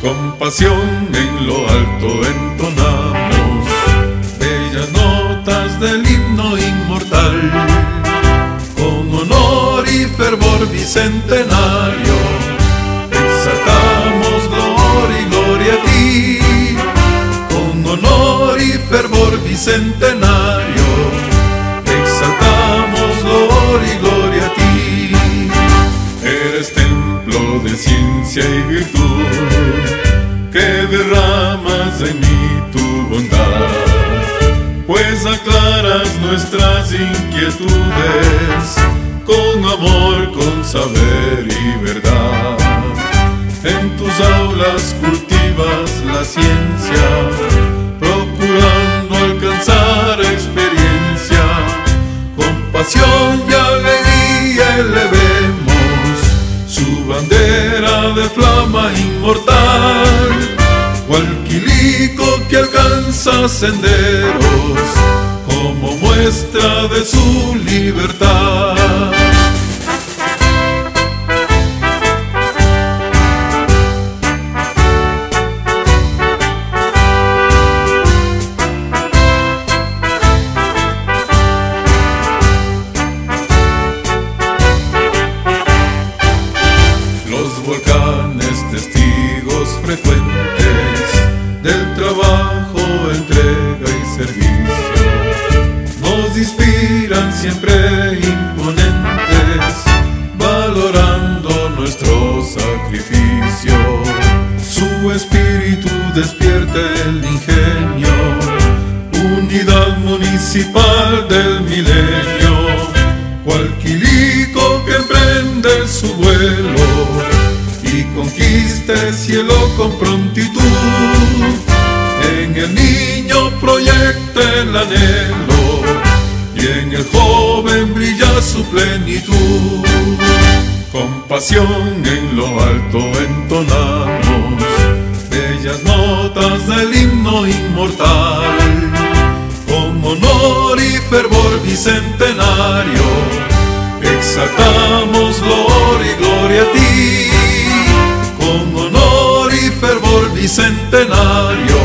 Con pasión en lo alto entonamos bellas notas del himno inmortal. Con honor y fervor bicentenario exaltamos gloria y gloria a ti. Con honor y fervor bicentenario exaltamos gloria y gloria a ti. Eres templo de ciencia y virtud, que derramas en mí tu bondad, pues aclaras nuestras inquietudes con amor, con saber y verdad. En tus aulas cultivas la ciencia, procurando alcanzar experiencia. Con pasión y alegría elevemos su bandera de flama inmortal, cual quilico que alcanza senderos como muestra de su libertad. Los volcanes, testigos frecuentes del trabajo, entrega y servicio, nos inspiran siempre imponentes, valorando nuestro sacrificio. Su espíritu despierta el ingenio, unidad municipal del milenio, cual quilico que emprende su vuelo y conquista el cielo con prontitud. En el niño proyecta el anhelo y en el joven brilla su plenitud. Con pasión en lo alto entonamos bellas notas del himno inmortal. Con honor y fervor bicentenario exaltamos gloria y gloria a ti. Con honor y fervor bicentenario